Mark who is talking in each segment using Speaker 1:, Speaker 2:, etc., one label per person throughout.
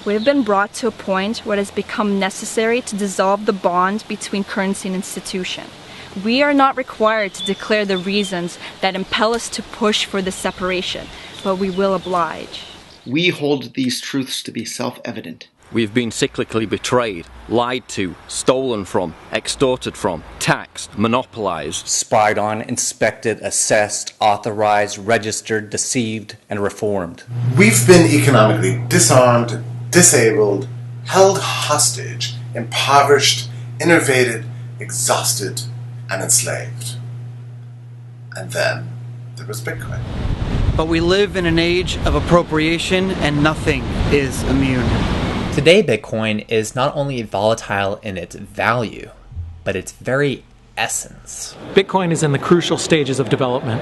Speaker 1: We have been brought to a point where it has become necessary to dissolve the bond between currency and institution. We are not required to declare the reasons that impel us to push for this separation, but we will oblige.
Speaker 2: We hold these truths to be self-evident.
Speaker 3: We've been cyclically betrayed, lied to, stolen from, extorted from, taxed, monopolized,
Speaker 4: spied on, inspected, assessed, authorized, registered, deceived, and reformed.
Speaker 5: We've been economically disarmed, disabled, held hostage, impoverished, innervated, exhausted, and enslaved. And then there was Bitcoin.
Speaker 6: But we live in an age of appropriation and nothing is immune.
Speaker 4: Today, Bitcoin is not only volatile in its value, but its very essence.
Speaker 7: Bitcoin is in the crucial stages of development.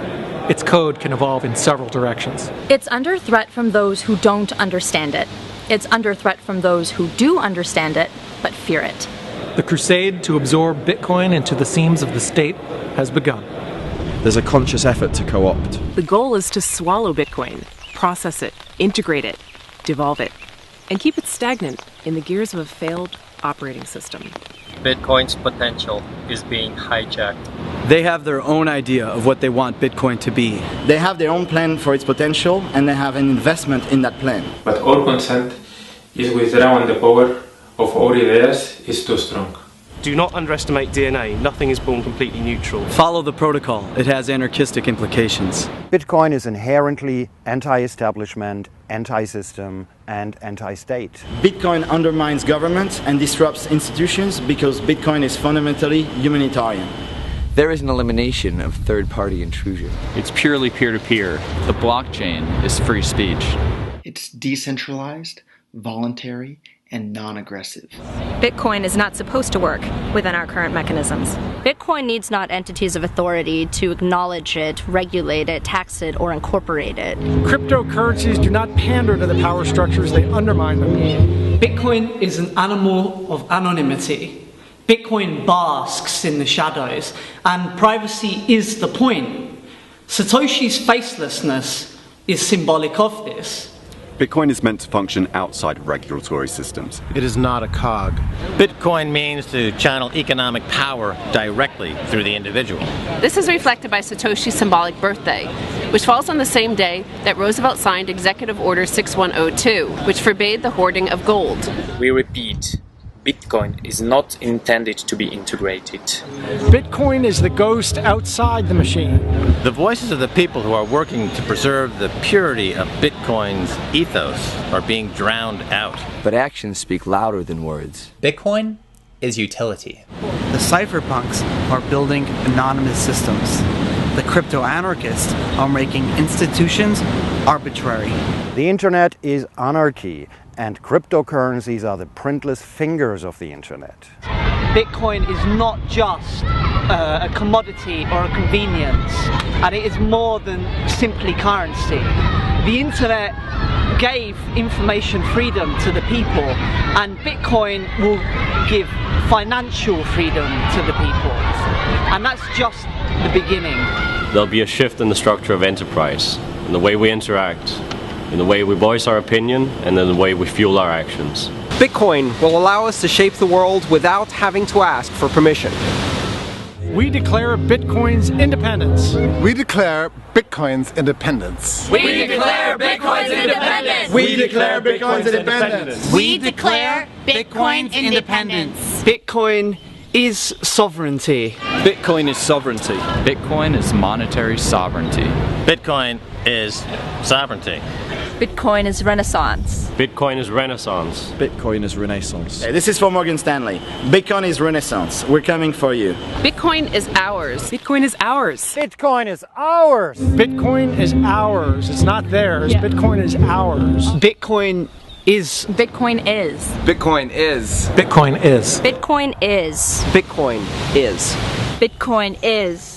Speaker 7: Its code can evolve in several directions.
Speaker 1: It's under threat from those who don't understand it. It's under threat from those who do understand it, but fear it.
Speaker 7: The crusade to absorb Bitcoin into the seams of the state has begun.
Speaker 8: There's a conscious effort to co-opt.
Speaker 9: The goal is to swallow Bitcoin, process it, integrate it, devolve it, and keep it stagnant in the gears of a failed operating system.
Speaker 10: Bitcoin's potential is being hijacked.
Speaker 6: They have their own idea of what they want Bitcoin to be.
Speaker 11: They have their own plan for its potential, and they have an investment in that plan.
Speaker 12: But all consent is withdrawn when the power of all ideas is too strong.
Speaker 13: Do not underestimate DNA. Nothing is born completely neutral.
Speaker 6: Follow the protocol. It has anarchistic implications.
Speaker 14: Bitcoin is inherently anti-establishment, anti-system, and anti-state.
Speaker 11: Bitcoin undermines government and disrupts institutions because Bitcoin is fundamentally humanitarian.
Speaker 15: There is an elimination of third-party intrusion.
Speaker 16: It's purely peer-to-peer. The blockchain is free speech.
Speaker 2: It's decentralized, voluntary, and non-aggressive.
Speaker 1: Bitcoin is not supposed to work within our current mechanisms.
Speaker 17: Bitcoin needs not entities of authority to acknowledge it, regulate it, tax it, or incorporate it.
Speaker 18: Cryptocurrencies do not pander to the power structures, they undermine them.
Speaker 19: Bitcoin is an animal of anonymity. Bitcoin basks in the shadows, and privacy is the point. Satoshi's facelessness is symbolic of this.
Speaker 8: Bitcoin is meant to function outside of regulatory systems.
Speaker 20: It is not a cog.
Speaker 21: Bitcoin means to channel economic power directly through the individual.
Speaker 9: This is reflected by Satoshi's symbolic birthday, which falls on the same day that Roosevelt signed Executive Order 6102, which forbade the hoarding of gold.
Speaker 10: We repeat, Bitcoin is not intended to be integrated.
Speaker 18: Bitcoin is the ghost outside the machine.
Speaker 21: The voices of the people who are working to preserve the purity of Bitcoin's ethos are being drowned out.
Speaker 15: But actions speak louder than words.
Speaker 4: Bitcoin is utility.
Speaker 6: The cypherpunks are building anonymous systems. The crypto-anarchists are making institutions arbitrary.
Speaker 14: The internet is anarchy, and cryptocurrencies are the printless fingers of the internet.
Speaker 19: Bitcoin is not just a commodity or a convenience, and it is more than simply currency. The internet gave information freedom to the people, and Bitcoin will give financial freedom to the people, and that's just the beginning.
Speaker 13: There'll be a shift in the structure of enterprise, in the way we interact, in the way we voice our opinion, and in the way we fuel our actions.
Speaker 22: Bitcoin will allow us to shape the world without having to ask for permission.
Speaker 18: We declare Bitcoin's independence.
Speaker 5: We declare Bitcoin's independence.
Speaker 23: We declare Bitcoin's independence. We declare Bitcoin's independence.
Speaker 19: We declare Bitcoin's independence. Bitcoin is sovereignty.
Speaker 16: Bitcoin is sovereignty.
Speaker 3: Bitcoin is monetary sovereignty.
Speaker 21: Bitcoin is sovereignty.
Speaker 1: Bitcoin is renaissance.
Speaker 13: Bitcoin is renaissance.
Speaker 8: Bitcoin is renaissance.
Speaker 11: This is for Morgan Stanley. Bitcoin is renaissance. We're coming for you.
Speaker 9: Bitcoin is ours.
Speaker 22: Bitcoin is ours.
Speaker 14: Bitcoin is ours.
Speaker 18: Bitcoin is ours. It's not theirs. Yeah. Bitcoin is ours.
Speaker 19: Bitcoin is.
Speaker 1: Bitcoin is.
Speaker 22: Bitcoin is.
Speaker 7: Bitcoin is.
Speaker 17: Bitcoin is.
Speaker 22: Bitcoin is.
Speaker 1: Bitcoin is.